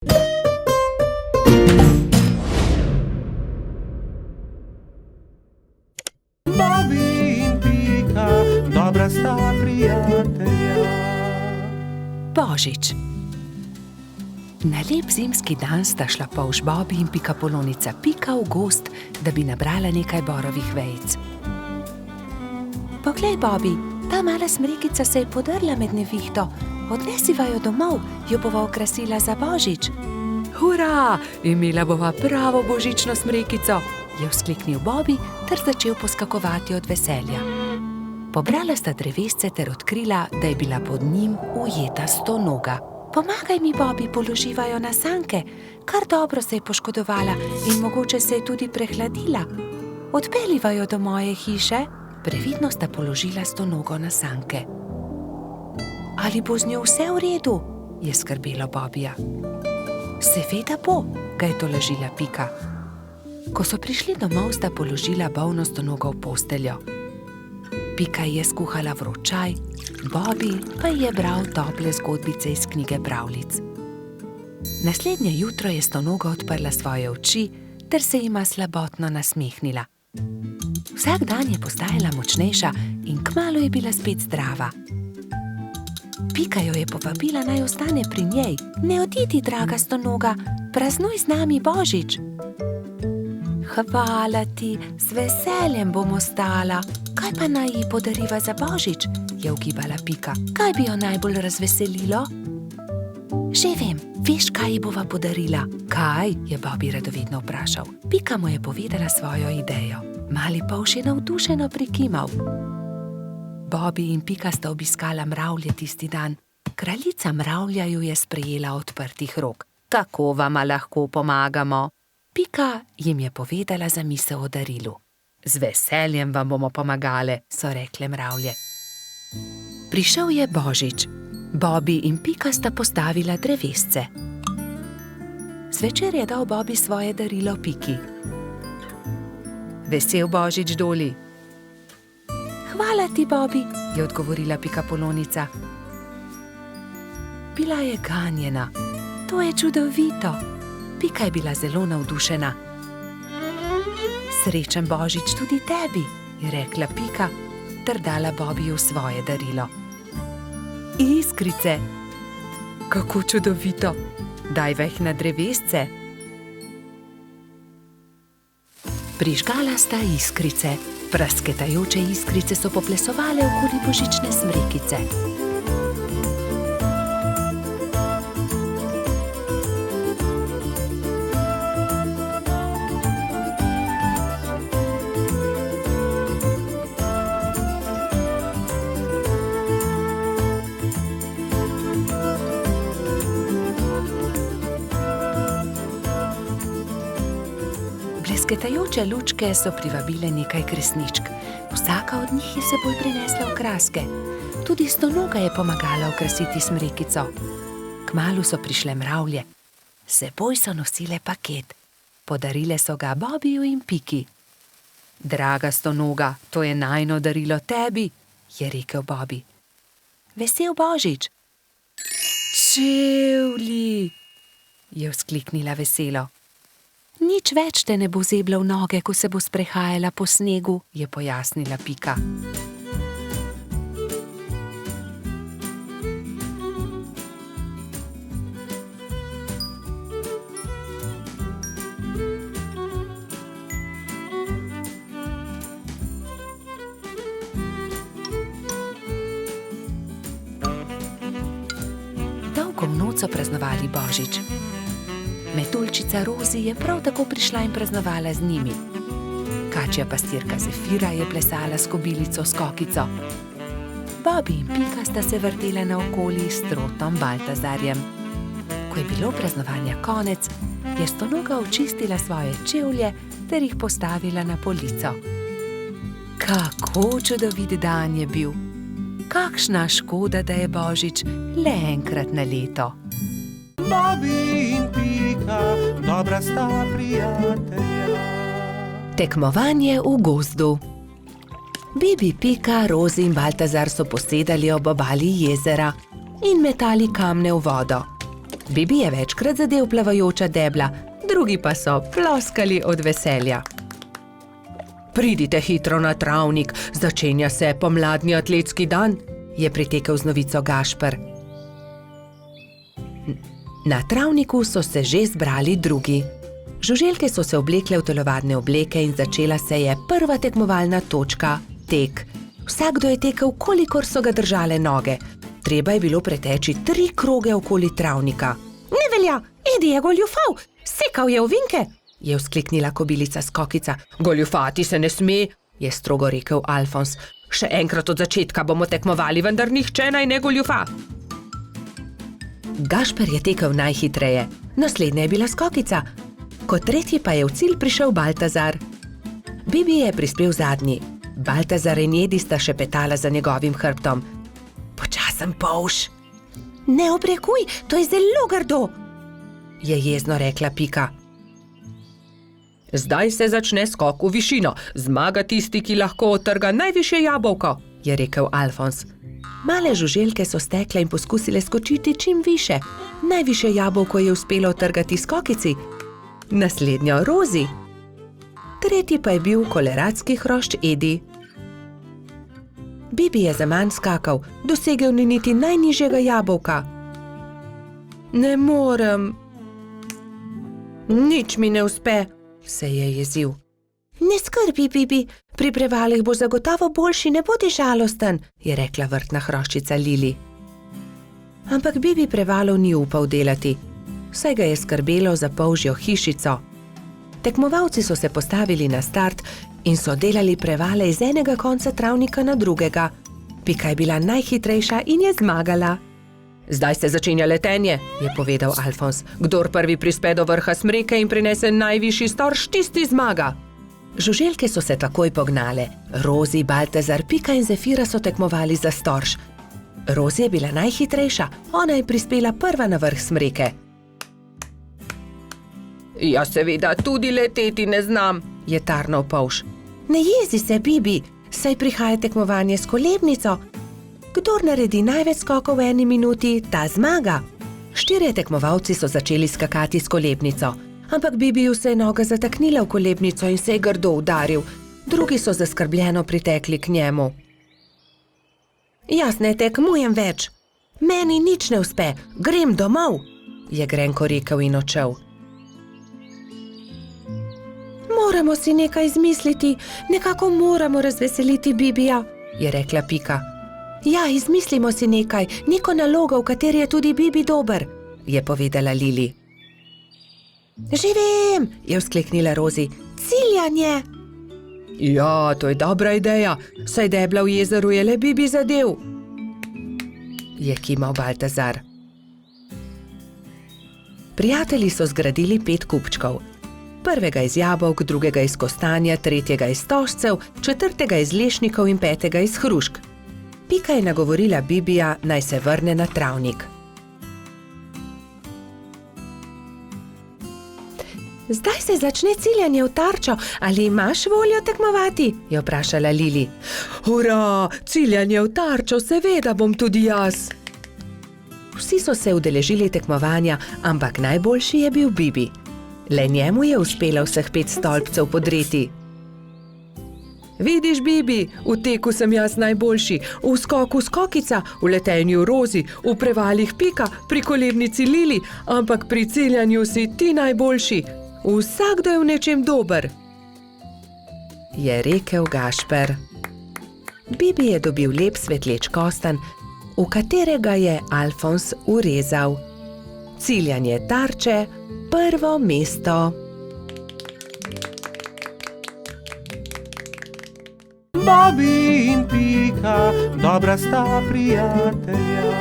Bobby in Pika, dobra sta prijatelja. Božič. Na lep zimski dan sta šla polž Bobby in Pikapolonica Pika v gozd, da bi nabrala nekaj borovih vejic. Poglej, Bobby, ta mala smrekica se je podrla med nevihto. Odnesiva jo domov, jo bova okrasila za Božič. Hurra, imela bova pravo božično smrekico, je vzkliknil Bobby ter začel poskakovati od veselja. Pobrala sta drevesce ter odkrila, da je bila pod njim ujeta stonoga. Pomagaj mi, Bobby, položiva jo na sanke. Kar dobro se je poškodovala in mogoče se je tudi prehladila. Odpeljiva jo do moje hiše. Previdno sta položila stonogo na sanke. Ali bo z njo vse v redu? Je skrbelo Bobbyja. Seveda bo, ga je tolažila Pika. Ko so prišli domov, sta položila bolno stonogo v posteljo. Pika je skuhala vroč čaj, Bobby pa je bral tople zgodbice iz knjige pravljic. Naslednje jutro je stonoga odprla svoje oči ter se jima slabotno nasmehnila. Vsak dan je postajala močnejša in kmalu je bila spet zdrava. Pika jo je povabila, naj ostane pri njej. Ne odidi, draga stonoga, praznuj z nami Božič. Hvala ti, z veseljem bom ostala. Kaj pa naj ji podariva za Božič? Je ugibala Pika. Kaj bi jo najbolj razveselilo? Že vem, veš, kaj ji bova podarila? Kaj? Je Bobby radovedno vprašal. Pika mu je povedala svojo idejo. Mali polž je navdušeno prikimal. Bobby in Pika sta obiskala mravlje tisti dan. Kraljica mravlja ju je sprejela odprtih rok. Kako vama lahko pomagamo? Pika jim je povedala zamisel o darilu. Z veseljem vam bomo pomagale, so rekle mravlje. Prišel je Božič. Bobby in Pika sta postavila drevesce. Zvečer je dal Bobby svoje darilo Piki. Vesel Božič, Doli. Hvala ti, Bobby, je odgovorila Pikapolonica. Bila je ganjena. To je čudovito. Pika je bila zelo navdušena. Srečen Božič tudi tebi, je rekla Pika ter dala Bobbyju svoje darilo. Iskrice. Kako čudovito. Dajva jih na drevesce. Prižgala sta iskrice. Prasketajoče iskrice so poplesovale okoli božične smrekice. Blesketajoče lučke so privabile nekaj kresničk. Vsaka od njih je seboj prinesla okraske. Tudi stonoga je pomagala okrasiti smrekico. Kmalu so prišle mravlje. Seboj so nosile paket. Podarile so ga Bobbyju in Piki. Draga stonoga, to je najino darilo tebi, je rekel Bobby. Vesel Božič. Čevlji, je vzkliknila veselo. Nič več te ne bo zebla v noge, ko se bo sprehajala po snegu, je pojasnila Pika. Dolgo v noč so praznovali Božič. Metuljčica Rozi je prav tako prišla in praznovala z njimi. Kačja pastirka Zefira je plesala s kobilico Skokico. Bobby in Pika sta se vrtela naokoli s trotom Baltazarjem. Ko je bilo praznovanja konec, je stonoga očistila svoje čevlje ter jih postavila na polico. Kako čudovit dan je bil! Kakšna škoda, da je Božič le enkrat na leto. Bobby in Pika, dobra sta prijatelja. Tekmovanje v gozdu. Bibi, Pika, Rozi in Baltazar so posedali ob obali jezera in metali kamne v vodo. Bibi je večkrat zadel plavajoča debla, drugi pa so ploskali od veselja. Pridite hitro na travnik, začenja se pomladni atletski dan, je pritekel z novico Gašper. Na travniku so se že zbrali drugi. Žuželke so se oblekle v telovadne obleke in začela se je prva tekmovalna točka, tek. Vsakdo je tekel, kolikor so ga držale noge. Treba je bilo preteči 3 kroge okoli travnika. Ne velja, Edi je goljufal, sekal je ovinke, je vzkliknila kobilica Skokica. Goljufati se ne sme, je strogo rekel Alfons. Še enkrat od začetka bomo tekmovali, vendar nihče naj ne goljufa. Gašper je tekel najhitreje, naslednja je bila Skokica. Kot tretji pa je v cilj prišel Baltazar. Bibi je prispel zadnji. Baltazar in Edi sta šepetala za njegovim hrbtom. Počasen polž. Ne obrekuj, to je zelo grdo, je jezno rekla Pika. Zdaj se začne skok v višino. Zmaga tisti, ki lahko odtrga najvišje jabolko, je rekel Alfons. Male žuželke so stekle in poskusile skočiti čim više. Najvišje jabolko je uspelo odtrgati Skokici, naslednjo Rozi. Tretji pa je bil koleradski hrošč Edi. Bibi je zaman skakal, dosegel ni niti najnižjega jabolka. Ne morem. Nič mi ne uspe, se je jezil. Ne skrbi, Bibi, pri prevalih boš zagotovo boljši, ne bodi žalosten, je rekla vrtna hroščica Lili. Ampak Bibi prevalov ni upal delati, saj ga je skrbelo za polžjo hišico. Tekmovalci so se postavili na start in so delali prevale iz enega konca travnika na drugega. Pika je bila najhitrejša in je zmagala. Zdaj se začenja letenje, je povedal Alfons. Kdor prvi prispe do vrha smreke in prinese najvišji storž, tisti zmaga. Žuželke so se takoj pognale. Rozi, Baltazar, Pika in Zefira so tekmovali za storž. Rozi je bila najhitrejša, ona je prispela prva na vrh smreke. Jaz seveda tudi leteti ne znam, je tarnal polž. Ne jezi se, Bibi, saj prihaja tekmovanje s kolebnico. Kdor naredi največ skokov v 1 minuti, ta zmaga. 4 tekmovalci so začeli skakati s kolebnico, ampak Bibiju se je noga zataknila v kolebnico in se je grdo udaril. Drugi so zaskrbljeno pritekli k njemu. Jaz ne tekmujem več. Meni nič ne uspe, grem domov, je grenko rekel in odšel. Moramo si nekaj izmisliti, nekako moramo razveseliti Bibija, je rekla Pika. Ja, izmislimo si nekaj, neko nalogo, v kateri je tudi Bibi dober, je povedala Lili. Že vem, je vzkliknila Rozi, ciljanje. Ja, to je dobra ideja, saj debla v jezeru je le Bibi zadel, je kimal Baltazar. Prijatelji so zgradili 5 kupčkov. Prvega iz jabolk, drugega iz kostanja, tretjega iz stožcev, 4. iz lešnikov in 5. iz hrušk. Pika je nagovorila Bibija, naj se vrne na travnik. Zdaj se začne ciljanje v tarčo, ali imaš voljo tekmovati? Je vprašala Lili. Hurra, ciljanje v tarčo, seveda bom tudi jaz. Vsi so se udeležili tekmovanja, ampak najboljši je bil Bibi. Le njemu je uspelo vseh 5 stolpcev podreti. Vidiš, Bibi, v teku sem jaz najboljši, v skoku Skokica, v letenju Rozi, v prevalih Pika, pri kolebnici Lili, ampak pri ciljanju si ti najboljši. Vsakdo je v nečem dober, je rekel Gašper. Bibi je dobil lep svetleč kostanj, v katerega je Alfons urezal. Ciljanje tarče, prvo mesto. Bobi in Pika, dobra sta prijatelja.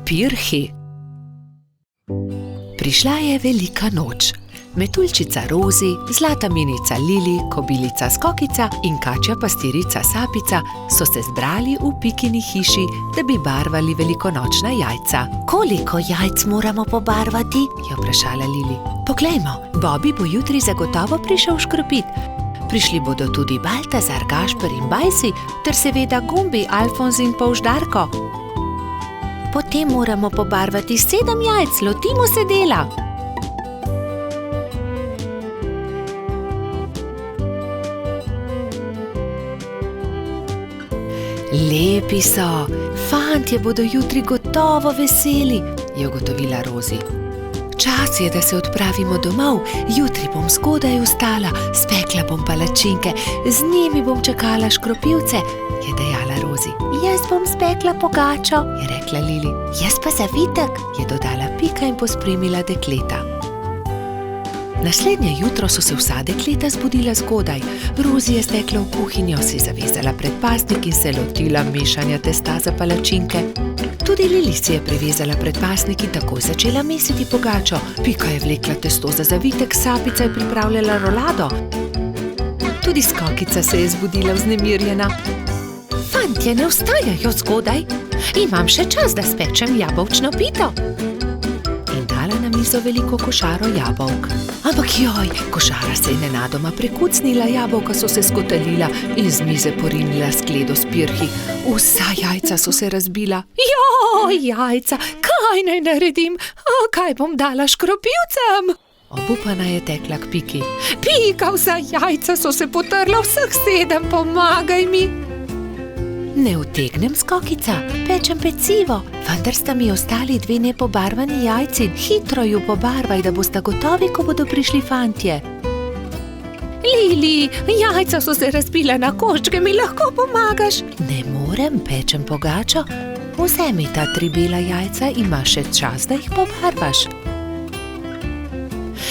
Pirhi. Prišla je velika noč. Metuljčica Rozi, zlata minica Lili, kobilica Skokica in kačja pastirica Sapica so se zbrali v Pikini hiši, da bi barvali velikonočna jajca. Koliko jajc moramo pobarvati? Je vprašala Lili. Poglejmo, Bobi bo jutri zagotovo prišel škropit. Prišli bodo tudi Baltazar, Gašper in Bajsi, ter seveda Gumbi, Alfons in polž Darko. Potem moramo pobarvati 7 jajc, lotimo se dela. Lepi so, fantje bodo jutri gotovo veseli, je ugotovila Rozi. Čas je, da se odpravimo domov, jutri bom zgodaj vstala, spekla bom palačinke, z njimi bom čakala škropivce, je dejala Rozi. Jaz bom spekla pogačo, je rekla Lili. Jaz pa zavitek, je dodala Pika in pospremila dekleta. Naslednje jutro so se vsa dekleta zbudila zgodaj. Rozi je stekla v kuhinjo, si zavezala predpasnik in se lotila mešanja testa za palačinke. Tudi Lili si je privezala predpasnik in takoj začela mesiti pogačo. Pika je vlekla testo za zavitek, Sapica je pripravljala rolado. Tudi Skokica se je zbudila vznemirjena. Fantje ne vstajajo zgodaj, imam še čas, da spečem jabolčno pito. In dala na mizo veliko košaro jabolk. Ampak joj, košara se je nenadoma prekucnila, jabolka so se skotalila in z mize porinila skledo s pirhi. Vsa jajca so se razbila. Joj, jajca, kaj naj naredim? Kaj bom dala škropivcem? Obupana je tekla k Piki. Pika, vsa jajca so se potrla, vseh 7, pomagaj mi. Ne utegnem, Skokica, pečem pecivo, vendar sta mi ostali 2 nepobarvani jajci. Hitro ju pobarvaj, da bosta gotovi, ko bodo prišli fantje. Lili, jajca so se razbila na koščke, mi lahko pomagaš? Ne morem, pečem pogačo. Vzemi ta 3 bela jajca, imaš še čas, da jih pobarvaš.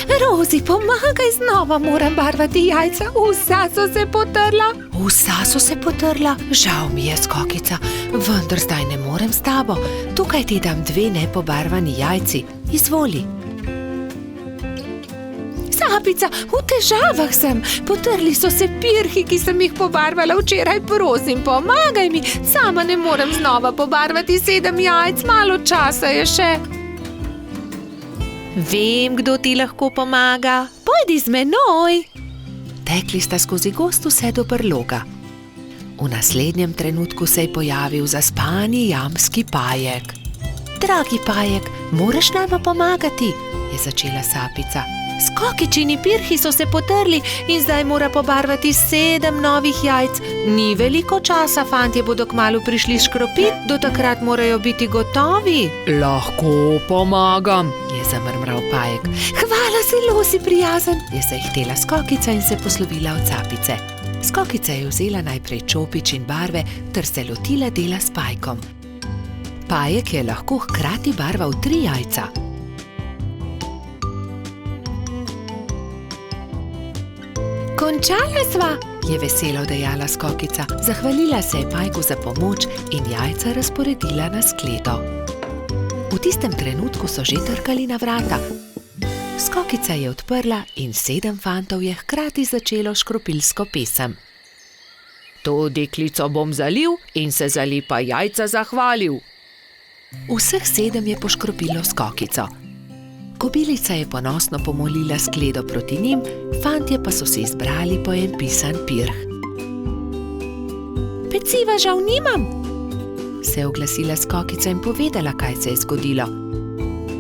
Rozi, pomagaj, znova moram barvati jajca, vsa so se potrla. Vsa so se potrla? Žal mi je, Skokica, vendar zdaj ne morem s tabo. Tukaj ti dam 2 nepobarvani jajci, izvoli. Sapica, v težavah sem, potrli so se pirhi, ki sem jih pobarvala včeraj, prosim, pomagaj mi, sama ne morem znova pobarvati 7 jajc, malo časa je še. Vem, kdo ti lahko pomaga. Pojdi z menoj. Tekli sta skozi gozd vse do brloga. V naslednjem trenutku se je pojavil zaspani jamski Pajek. Dragi Pajek, moraš nama pomagati, je začela Sapica. Skokičini pirhi so se potrli in zdaj mora pobarvati 7 novih jajc. Ni veliko časa, fantje bodo kmalu prišli škropit, do takrat morajo biti gotovi. Lahko pomagam, je zamrmral Pajek. Hvala, zelo si prijazen, je zahtela Skokica in se poslovila od Sapice. Skokica je vzela najprej čopič in barve ter se lotila dela s Pajkom. Pajek je lahko hkrati barval 3 jajca. Končala sva, je veselo dejala Skokica. Zahvalila se je Pajku za pomoč in jajca razporedila na skledo. V tistem trenutku so že trkali na vrata. Skokica je odprla in 7 fantov je hkrati začelo škropilsko pesem. To deklico bom zalil in se za lepa jajca zahvalil. Vseh 7 je poškropilo Skokico. Kobilica je ponosno pomolila skledo proti njim, fantje pa so se izbrali po en pisan pirh. Peciva žal nimam, se je oglasila Skokica in povedala, kaj se je zgodilo.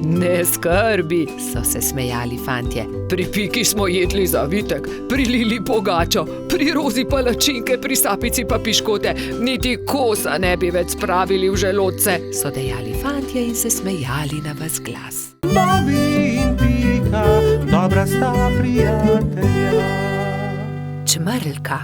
Ne skrbi, so se smejali fantje. Pri Piki smo jedli zavitek, pri Lili pogačo, pri Rozi palačinke, pri Sapici pa piškote. Niti kosa ne bi več spravili v želodce, so dejali fantje in se smejali na ves glas. Bobby in Pika, dobra sta prijatelja. Čmrlka.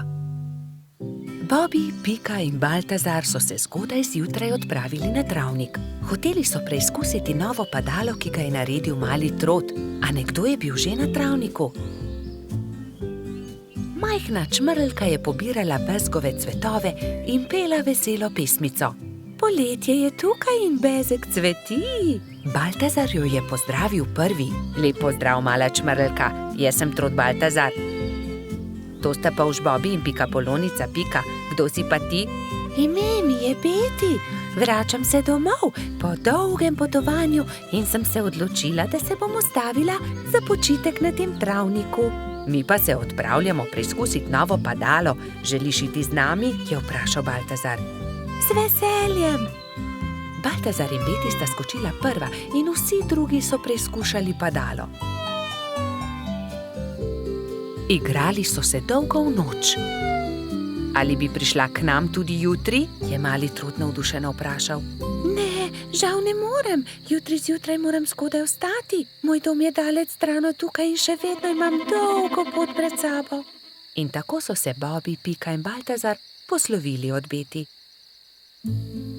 Bobby, Pika in Baltazar so se zgodaj zjutraj odpravili na travnik. Hoteli so preizkusiti novo padalo, ki ga je naredil mali Trot, a nekdo je bil že na travniku. Majhna čmrlka je pobirala bezgove cvetove in pela veselo pesmico. Poletje je tukaj in bezeg cveti. Baltazar jo je pozdravil prvi. Lep pozdrav, mala čmrlka, jaz sem Trot Baltazar. To sta pa už Bobby in Pika Polonica. Pika, kdo si pa ti? Ime mi je Beti, vračam se domov po dolgem potovanju in sem se odločila, da se bom ustavila za počitek na tem travniku. Mi pa se odpravljamo preizkusiti novo padalo. Želiš iti z nami? Je vprašal Baltazar. Z veseljem. Baltazar in Beti sta skočila prva in vsi drugi so preizkušali padalo. Igrali so se dolgo v noč. Ali bi prišla k nam tudi jutri? Je mali Trud navdušeno vprašal. Ne, žal ne morem. Jutri zjutraj moram skodaj vstati. Moj dom je daleč stran od tukaj in še vedno imam dolgo pot pred sabo. In tako so se Bobby, Pika in Baltazar poslovili od Beti.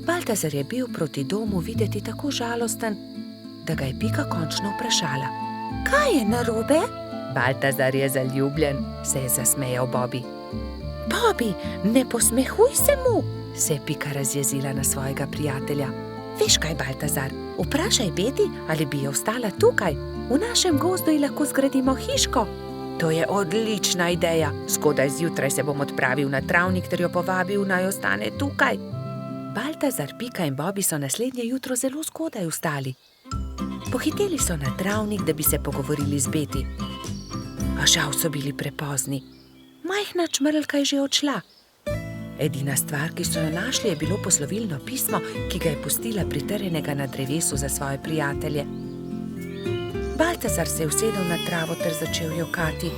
Baltazar je bil proti domu videti tako žalosten, da ga je Pika končno vprašala. Kaj je narobe? Baltazar je zaljubljen, se je zasmejal Bobby. Bobby, ne posmehuj se mu, se je Pika razjezila na svojega prijatelja. Veš kaj, Baltazar, vprašaj Beti, ali bi jo ostala tukaj. V našem gozdu ji lahko zgradimo hiško. To je odlična ideja. Zgodaj zjutraj se bom odpravil na travnik ter jo povabil, naj ostane tukaj. Baltazar, Pika in Bobby so naslednje jutro zelo zgodaj vstali. Pohiteli so na travnik, da bi se pogovorili z Beti. A žal so bili prepozni. Majhna čmrlka je že odšla. Edina stvar, ki so jo našli, je bilo poslovilno pismo, ki ga je pustila pritrjenega na drevesu za svoje prijatelje. Baltazar se je usedel na travo ter začel jokati.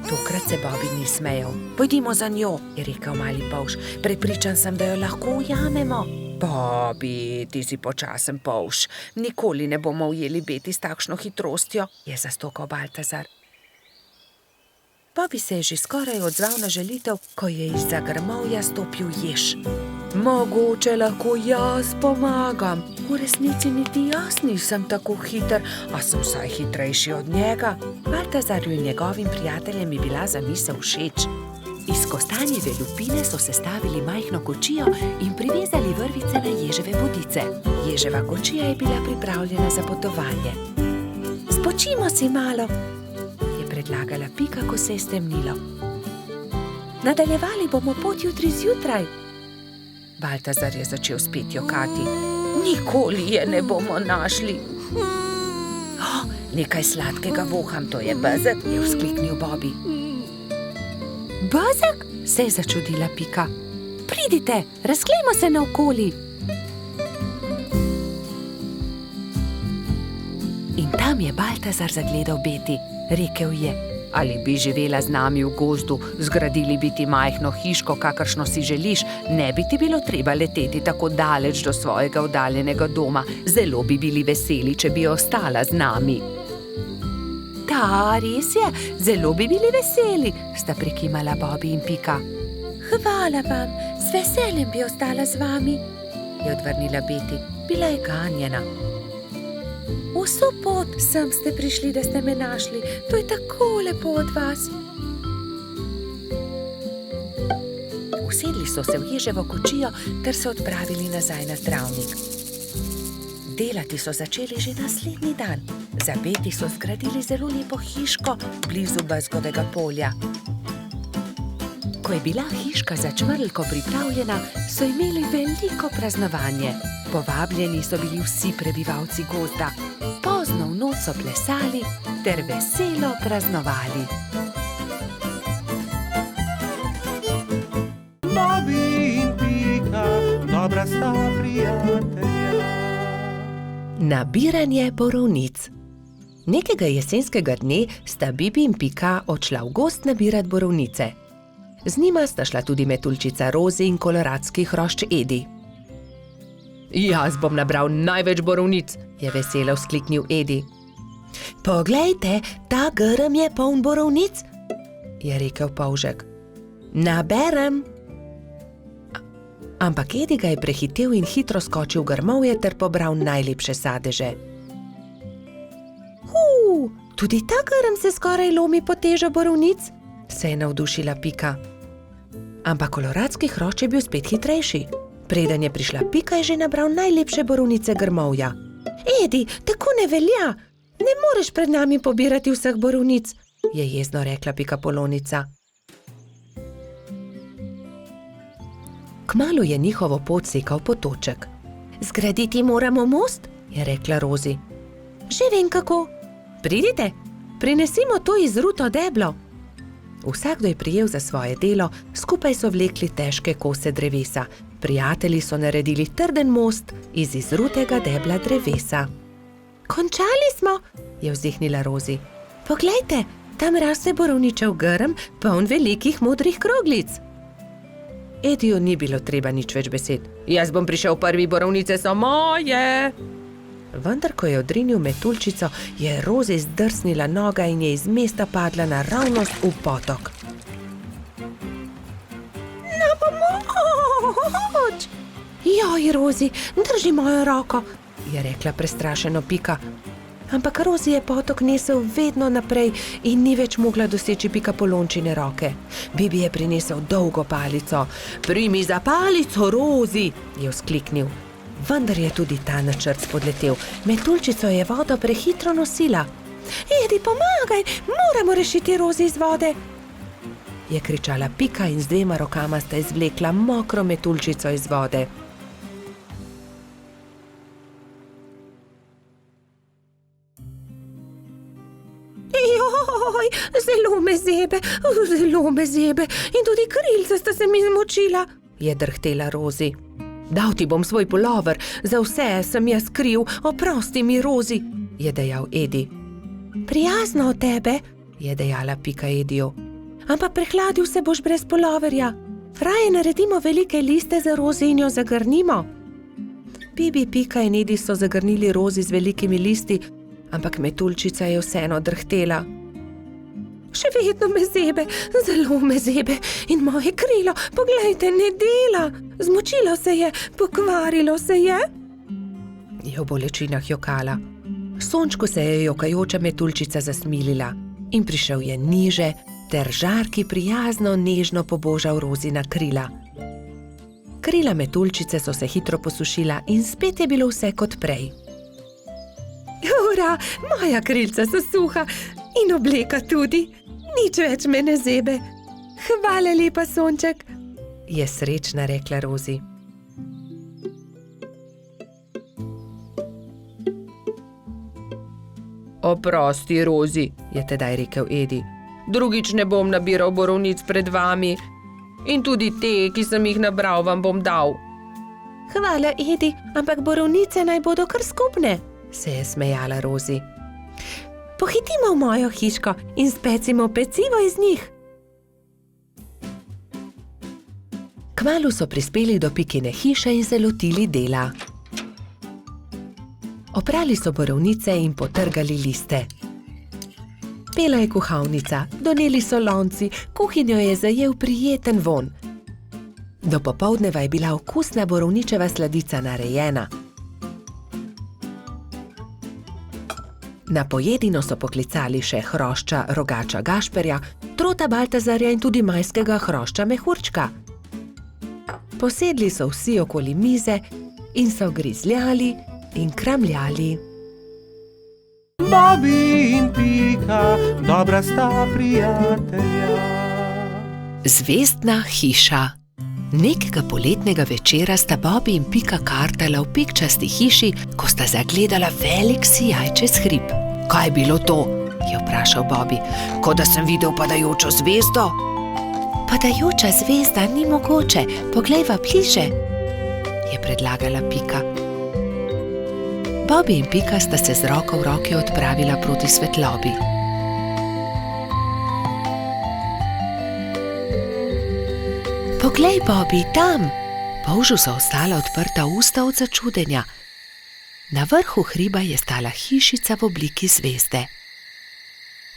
Tokrat se Bobby ni smejal. Pojdimo za njo, je rekel mali polž. Prepričan sem, da jo lahko ujamemo. Bobby, ti si počasen polž. Nikoli ne bomo ujeli Beti s takšno hitrostjo, je zastokal Baltazar. Bobby se je že skoraj odzval na žalitev, ko je izza grmovja stopil jež. Mogoče lahko jaz pomagam. V resnici niti jaz nisem tako hiter, a sem vsaj hitrejši od njega. Baltazarju in njegovim prijateljem je bila zamisel všeč. Iz kostanjeve lupine so sestavili majhno kočijo in privezali vrvice na ježeve bodice. Ježeva kočija je bila pripravljena za potovanje. Spočimo si malo, predlagala Pika, ko se je stemnilo. Nadaljevali bomo pot jutri zjutraj. Baltazar je začel spet jokati. Nikoli je ne bomo našli. Nekaj sladkega voham, to je bezeg, je vzkliknil Bobby. Bezeg? Se je začudila Pika. Pridite, razglejmo se naokoli. In tam je Baltazar zagledal Beti. Rekel je, ali bi živela z nami v gozdu, zgradili bi ti majhno hiško, kakršno si želiš, ne bi ti bilo treba leteti tako daleč do svojega oddaljenega doma. Zelo bi bili veseli, če bi ostala z nami. Da, res je, zelo bi bili veseli, sta prikimala Bobby in Pika. Hvala vam, z veseljem bi ostala z vami, je odvrnila Beti. Bila je ganjena. Vso pot sem ste prišli, da ste me našli. To je tako lepo od vas. Usedli so se v ježevo kočijo ter se odpravili nazaj na travnik. Delati so začeli že naslednji dan. Za Beti so zgradili zelo lepo hiško blizu bezgovega polja. Ko je bila hiška za čmrlko pripravljena, so imeli veliko praznovanje. Povabljeni so bili vsi prebivalci gozda. Pozno v noč so plesali ter veselo praznovali. Bobby in Pika, dobra sta prijatelja. Nabiranje borovnic. Nekega jesenskega dne sta Bibi in Pika odšla v gozd nabirat borovnice. Z njima sta šla tudi metuljčica Rozi in koloradski hrošč Edi. Jaz bom nabral največ borovnic, je veselo vzkliknil Edi. Poglejte, ta grm je poln borovnic, je rekel polžek. Naberem. Ampak Edi ga je prehitel in hitro skočil v grmovje ter pobral najlepše sadeže. Tudi ta grm se skoraj lomi pod težo borovnic, se je navdušila Pika. Ampak koloradski hrošč je bil spet hitrejši. Preden je prišla Pika, je že nabral najlepše borovnice grmovja. Edi, tako ne velja! Ne moreš pred nami pobirati vseh borovnic, je jezno rekla Pikapolonica. Kmalu je njihovo pot sekal potoček. Zgraditi moramo most, je rekla Rozi. Že vem kako. Pridite, prinesimo to izruto deblo. Vsakdo je prijel za svoje delo, skupaj so vlekli težke kose drevesa. Prijatelji so naredili trden most iz izrutega debla drevesa. Končali smo, je vzdihnila Rozi. Poglejte, tam raste borovničev grm, poln velikih modrih kroglic. Ediju ni bilo treba nič več besed. Jaz bom prišel prvi, borovnice so moje. Vendar, ko je odrinil metuljčico, je Rozi zdrsnila noga in je iz mesta padla naravnost v potok. Na pomoč! Joj, Rozi, drži mojo roko, je rekla prestrašeno Pika. Ampak Rozi je potok nesel vedno naprej in ni več mogla doseči Pika Polončine roke. Bibi je prinesel dolgo palico. Primi za palico, Rozi, je vzkliknil. Vendar je tudi ta načrt spodletel. Metuljčico je vodo prehitro nosila. Edi, pomagaj, moramo rešiti Rozi iz vode, je kričala Pika in z 2 rokama sta izvlekla mokro metuljčico iz vode. Joj, zelo me zebe in tudi krilca sta se mi zmočila, je drhtela Rozi. Dal ti bom svoj pulover, za vse sem jaz kriv, oprosti mi, Rozi, je dejal Edi. Prijazno od tebe, je dejala Pika Ediju. Ampak prehladil se boš brez puloverja. Raje naredimo velike liste za Rozi in jo zagrnimo. Bibi, Pika in Edi so zagrnili Rozi z velikimi listi, ampak metuljčica je vseeno drhtela. Še vedno me zebe, zelo me zebe in moje krilo, poglejte, ne dela. Zmočilo se je, pokvarilo se je. Je v bolečinah jokala. Sončku se je jokajoča metuljčica zasmilila in prišel je niže ter žarki prijazno nežno pobožal Rozina krila. Krila metuljčice so se hitro posušila in spet je bilo vse kot prej. Ura, moja krilca so suha in obleka tudi. Nič več me ne zebe. Hvala lepa, sonček, je srečna rekla Rozi. Oprosti, Rozi, je tedaj rekel Edi. Drugič ne bom nabiral borovnic pred vami in tudi te, ki sem jih nabral, vam bom dal. Hvala, Edi, ampak borovnice naj bodo kar skupne, se je smejala Rozi. Pohitimo v mojo hiško in specimo pecivo iz njih. Kmalu so prispeli do Pikine hiše in se lotili dela. Oprali so borovnice in potrgali liste. Pela je kuhalnica, doneli so lonci, kuhinjo je zajel prijeten vonj. Do popoldneva je bila okusna borovničeva sladica narejena. Na pojedino so poklicali še hrošča Rogača Gašperja, Trota Baltazarja in tudi majskega hrošča Mehurčka. Posedli so vsi okoli mize in so grizljali in kramljali. Bobi in Pika, dobra sta prijatelja. Zvezdna hiša. Nekega poletnega večera sta Bobi in Pika kartala v pikčasti hiši, ko sta zagledala velik sijaj čez hrib. Kaj je bilo to? Je vprašal Bobi. Kot da sem videl padajočo zvezdo. Padajoča zvezda ni mogoče, poglejva bliže, je predlagala Pika. Bobi in Pika sta se z roko v roki odpravila proti svetlobi. Poglej, Bobi, tam! Polžu so ostala odprta usta od začudenja. Na vrhu hriba je stala hišica v obliki zvezde.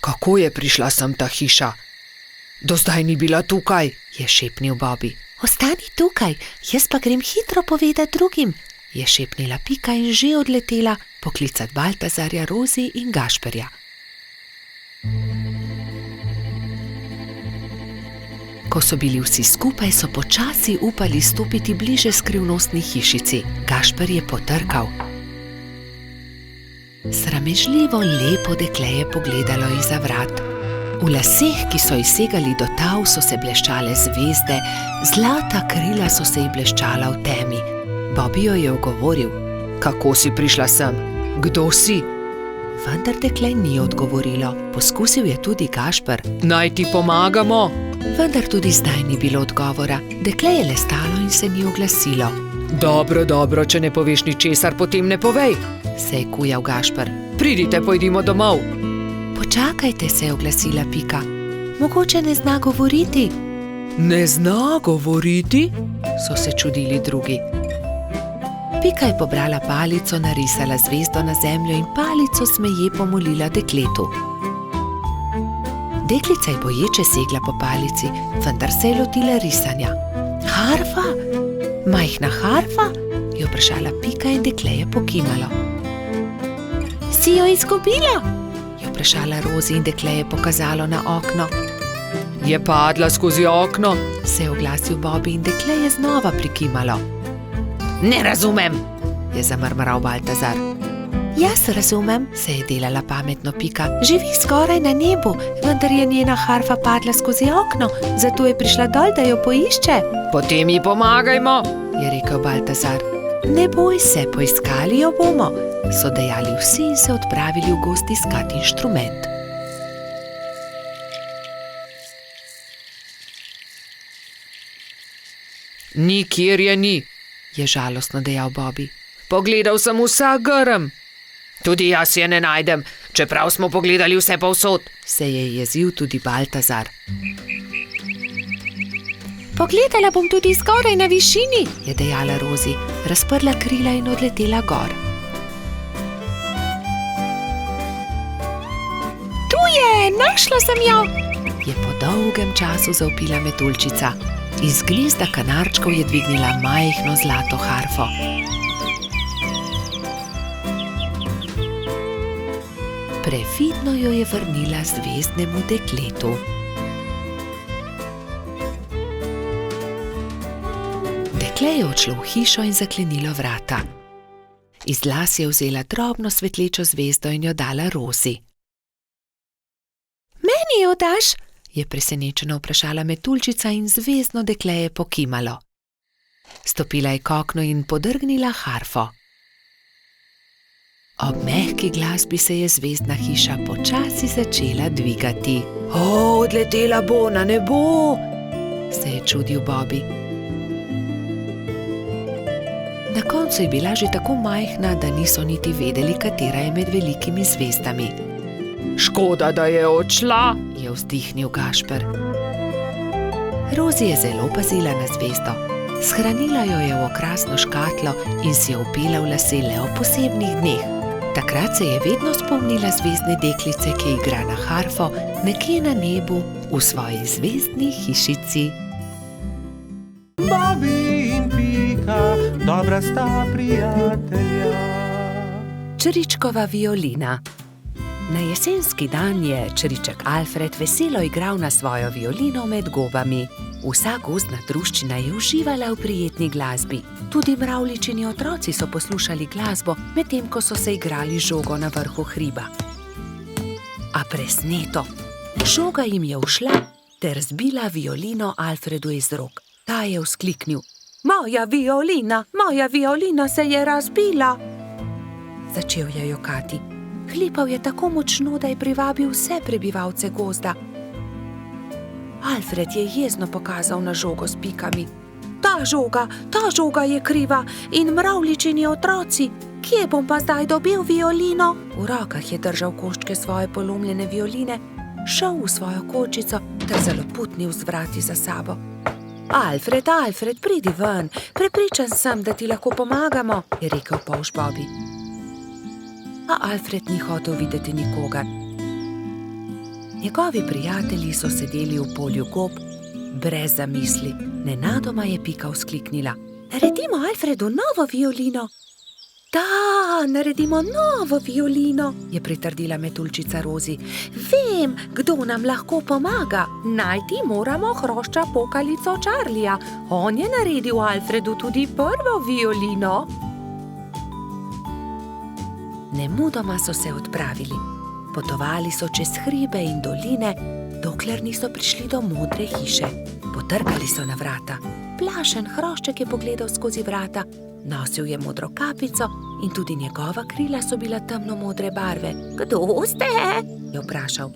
Kako je prišla sem ta hiša? Do zdaj ni bila tukaj, je šepnil Bobi. Ostani tukaj, jaz pa grem hitro povedati drugim, je šepnila Pika in že odletela poklicat Baltazarja, Rozi in Gašperja. Ko so bili vsi skupaj, so počasi upali stopiti bliže skrivnostni hišici. Gašper je potrkal. Sramežljivo lepo dekle je pogledalo izza vrat. V laseh, ki so ji segali do tav, so se bleščale zvezde, zlata krila so se ji bleščala v temi. Bobi jo je ogovoril. Kako si prišla sem? Kdo si? Vendar dekle ni odgovorilo. Poskusil je tudi Gašper. Naj ti pomagamo? Vendar tudi zdaj ni bilo odgovora. Dekle je le stalo in se ni oglasilo. Dobro, če ne poveš ničesar, potem ne povej, se je kujal Gašper. Pridite, pojdimo domov. Počakajte, se je oglasila Pika. Mogoče ne zna govoriti. Ne zna govoriti? So se čudili drugi. Pika je pobrala palico, narisala zvezdo na zemljo in palico smeje pomolila dekletu. Deklica je boječe segla po palici, vendar se je lotila risanja. Harfa? Majhna harfa? Je vprašala Pika in dekle je pokimalo. Si jo izgubila? Je vprašala Rozi in dekle je pokazalo na okno. Je padla skozi okno, se je oglasil Bobi in dekle je znova prikimalo. Ne razumem, je zamrmral Baltazar. Jaz razumem, se je delala pametno Pika. Živi skoraj na nebu, vendar je njena harfa padla skozi okno, zato je prišla dol, da jo poišče. Potem ji pomagajmo, je rekel Baltazar. Ne boj se, poiskali jo bomo, so dejali vsi in se odpravili v gozd iskat inštrument. Nikjer je ni, je žalostno dejal Bobi. Pogledal sem vsak grm. Tudi jaz je ne najdem, čeprav smo pogledali vse povsod, se je jezil tudi Baltazar. Pogledala bom tudi zgoraj na višini, je dejala Rozi, razprla krila in odletela gor. Tu je, našla sem jo, je po dolgem času zavpila metuljčica. Iz gnezda kanarčkov je dvignila majhno zlato harfo. Previdno jo je vrnila zvezdnemu dekletu. Dekle je odšlo v hišo in zaklenilo vrata. Iz las je vzela drobno svetlečo zvezdo in jo dala Rozi. Meni jo daš? Je presenečeno vprašala metuljčica in zvezdno dekle je pokimalo. Stopila je k oknu in podrgnila harfo. Ob mehki glasbi se je zvezdna hiša počasi začela dvigati. Odletela bo na nebo, se je čudil Bobi. Na koncu je bila že tako majhna, da niso niti vedeli, katera je med velikimi zvezdami. Škoda, da je odšla, je vzdihnil Gašper. Rozi je zelo pazila na zvezdo. Shranila jo je v okrasno škatlo in si jo vpela v lase le ob posebnih dneh. Takrat se je vedno spomnila zvezdne deklice, ki igra na harfo nekje na nebu v svoji zvezdni hišici. Bobi in Pika, dobra sta prijatelja. Čričkova violina. Na jesenski dan je čriček Alfred veselo igral na svojo violino med gobami. Vsa gozdna druščina je uživala v prijetni glasbi. Tudi mravljičini otroci so poslušali glasbo, medtem ko so se igrali žogo na vrhu hriba. A presneto, žoga jim je ušla ter zbila violino Alfredu iz rok. Ta je vzkliknil: moja violina se je razbila! Začel je jokati. Hlipal je tako močno, da je privabil vse prebivalce gozda. Alfred je jezno pokazal na žogo s pikami. Ta žoga je kriva in mravljičini otroci. Kje bom pa zdaj dobil violino? V rokah je držal koščke svoje polomljene violine, šel v svojo kočico ter zaloputnil z vrati za sabo. Alfred, pridi ven, prepričan sem, da ti lahko pomagamo, je rekel polž Bobi. A Alfred ni hotel videti nikogar. Njegovi prijatelji so sedeli v polju gob, brez zamisli. Nenadoma je Pika vzkliknila: naredimo Alfredu novo violino! Da, naredimo novo violino, je pritrdila metuljčica Rozi. Vem, kdo nam lahko pomaga. Najti moramo hrošča pokalico Čarlija. On je naredil Alfredu tudi prvo violino. Nemudoma so se odpravili. Potovali so čez hribe in doline, dokler niso prišli do modre hiše. Potrkali so na vrata. Plašen hrošček je pogledal skozi vrata. Nosil je modro kapico in tudi njegova krila so bila temno modre barve. Kdo ste? Je vprašal.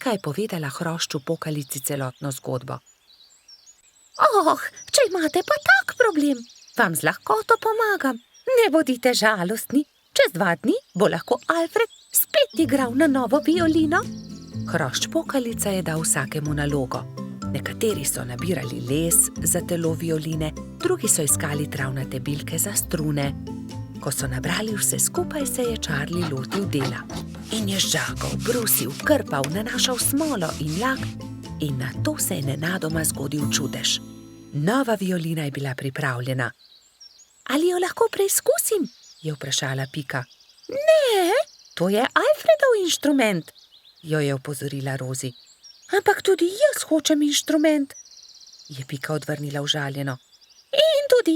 Pika je povedala hrošču pokalici celotno zgodbo. Če imate pa tak problem, vam z lahkoto pomagam. Ne bodite žalostni, čez 2 dni bo lahko Alfred spet igral na novo violino. Hrošč pokalica je dal vsakemu nalogo. Nekateri so nabirali les za telo violine, drugi so iskali travnate bilke za strune. Ko so nabrali vse skupaj, se je Charlie lotil dela. In je žagal, brusil, krpal, nanašal smolo in lak in nato se je nenadoma zgodil čudež. Nova violina je bila pripravljena. Ali jo lahko preizkusim? Je vprašala Pika. Ne, to je Alfredov inštrument, Jo je opozorila Rozi. ampak tudi jaz hočem inštrument. Je Pika odvrnila užaljeno. In tudi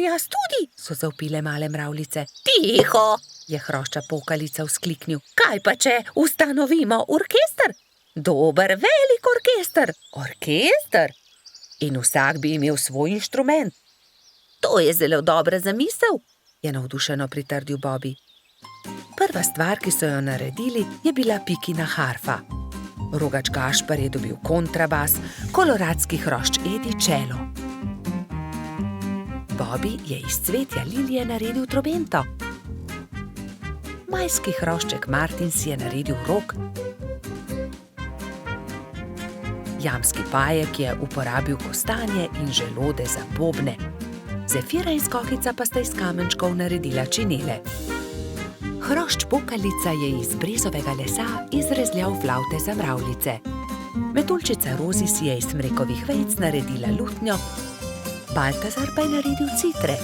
jaz tudi, So zavpile male mravljice. Tiho! Je hrošča pokalica vzkliknil. Kaj pa če ustanovimo orkester? Dober, velik orkester. Orkester? In vsak bi imel svoj inštrument. To je zelo dobra zamisel. Je navdušeno pritrdil Bobby. Prva stvar, ki so jo naredili, je bila Pikina harfa. Rogač Gašper je dobil kontrabas, koloradski hrošč Edi čelo. Bobby je iz cvetja lilije naredil trobento. Majski hrošček Martin si je naredil rog. Jamski pajek je uporabil kostanje in želode za bobne. Zefira in Skokica pa sta iz kamenčkov naredila činele. Hrošč pokalica je iz brezovega lesa izrezljal flavte za mravljice. Metuljčica Rozi si je iz smrekovih vejic naredila lutnjo, Baltazar pa je naredil citre.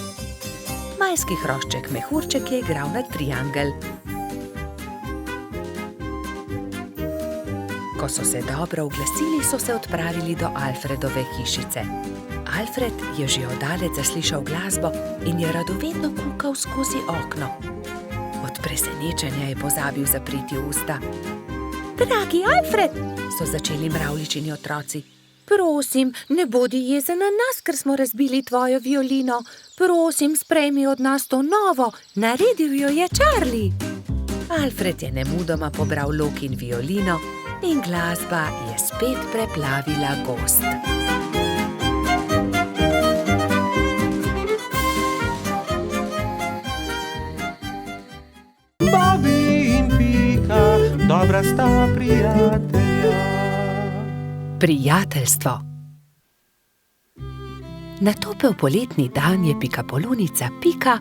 Majski hrošček Mehurček je igral na triangel. Ko so se dobro oglasili, so se odpravili do Alfredove hišice. Alfred je že oddaleč zaslišal glasbo in je radovedno kukal skozi okno. Od presenečenja je pozabil zapreti usta. Dragi Alfred, So začeli mravljičini otroci. prosim, ne bodi jezen na nas, ker smo razbili tvojo violino. Prosim, sprejmi od nas to novo. Naredil jo je Charlie. Alfred je nemudoma pobral lok in violino in glasba je spet preplavila gozd. Bobby in Pika, dobra sta prijatelja. Prijateljstvo. Na topel poletni dan je pikapolonica Pika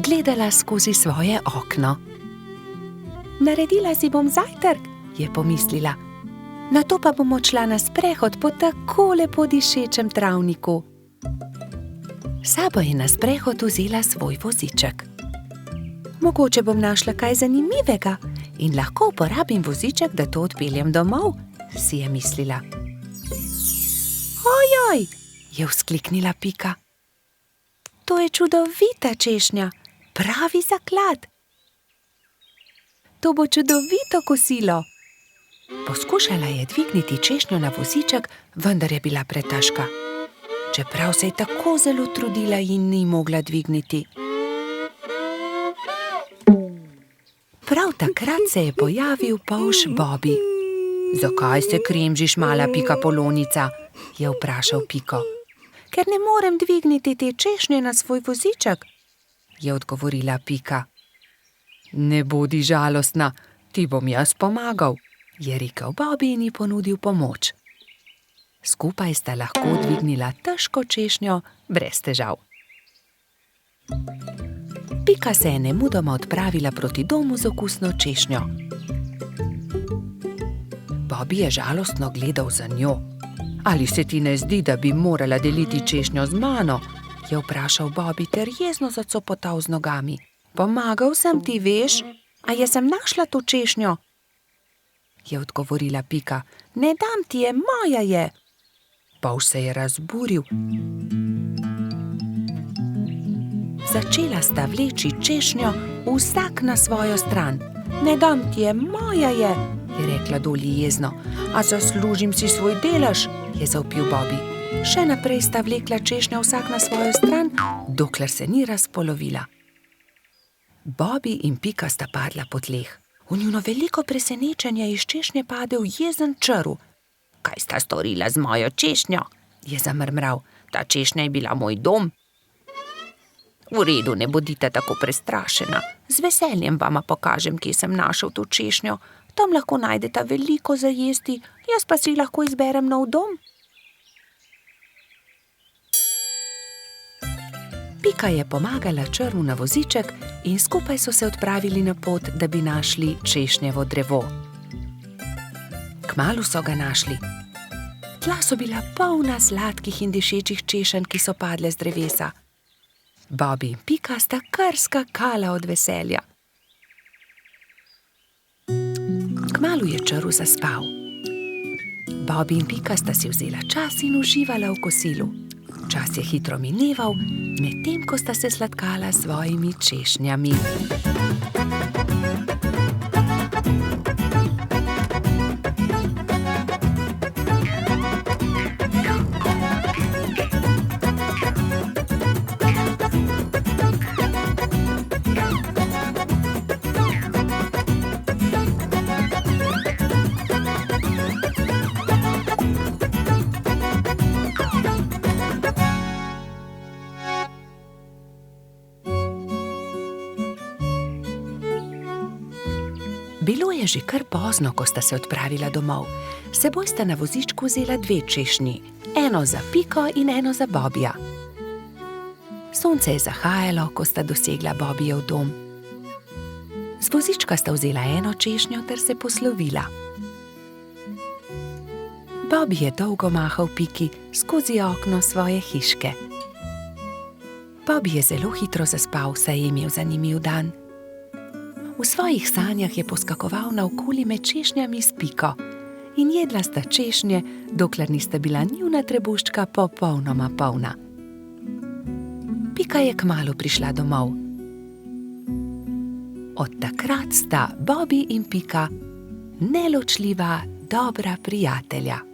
gledala skozi svoje okno. Naredila si bom zajtrk, Je pomislila. nato pa bom odšla na sprehod po tako lepo dišečem travniku. S sabo je na sprehod vzela svoj voziček. Mogoče bom našla kaj zanimivega. In lahko uporabim voziček, da to odpeljem domov, si je mislila. Ojoj, Je vzkliknila Pika. to je čudovita češnja, pravi zaklad. To bo čudovito kosilo. Poskušala je dvigniti češnjo na voziček, vendar je bila pretežka. Čeprav se je tako zelo trudila in ni mogla dvigniti. Prav takrat se je pojavil polž Bobby. Zakaj se kremžiš, mala pikapolonica? Je vprašal Piko. Ker ne morem dvigniti te češnje na svoj voziček. Je odgovorila Pika. Ne bodi žalostna, ti bom jaz pomagal, je rekel Bobby in ji ponudil pomoč. Skupaj sta lahko dvignila težko češnjo brez težav. Pika se je nemudoma odpravila proti domu z okusno češnjo. Bobby je žalostno gledal za njo. Ali se ti ne zdi, da bi morala deliti češnjo z mano? Je vprašal Bobby ter jezno zacopotal z nogami. Pomagal sem ti, veš, a jaz sem našla to češnjo. Je odgovorila Pika. Ne dam ti je, moja je. Polž se je razburil. Začela sta vleči češnjo vsak na svojo stran. Ne dam ti je, moja je. Je rekla Dolly jezno. A zaslužim si svoj delež, je zavpil Bobby. Še naprej sta vlekla češnjo vsak na svojo stran, dokler se ni razpolovila. Bobby in Pika sta padla po tleh. V njuno veliko presenečenje je iz češnje padel jezen črv. Kaj sta storila z mojo češnjo? Je zamrmral. Ta češnja je bila moj dom. V redu, ne bodite tako prestrašena. Z veseljem vama pokažem, kje sem našel to češnjo. Tam lahko najdeta veliko za jesti, jaz pa si lahko izberem nov dom. Pika je pomagala črvu na voziček in skupaj so se odpravili na pot, da bi našli češnjevo drevo. Kmalu so ga našli. Tla so bila polna sladkih in dišečih češenj, ki so padle z drevesa. Bobby in Pika sta kar skakala od veselja. Kmalu je črv zaspal. Bobby in Pika sta si vzela čas in uživala v kosilu. Čas je hitro mineval, medtem ko sta se sladkala s svojimi češnjami. Bilo je že kar pozno, ko sta se odpravila domov. S seboj sta na vozičku vzela 2 češnji, eno za Piko in eno za Bobbyja. Sonce je zahajalo, ko sta dosegla Bobbyjev dom. Z vozička sta vzela eno češnjo ter se poslovila. Bobby je dolgo mahal Piki skozi okno svoje hiške. Bobby je zelo hitro zaspal, saj je imel zanimiv dan. V svojih sanjah je poskakoval naokoli med češnjami s Piko in jedla sta češnje, dokler nista bila njuna trebuščka popolnoma polna. Pika je kmalu prišla domov. Od takrat sta Bobby in Pika neločljiva dobra prijatelja.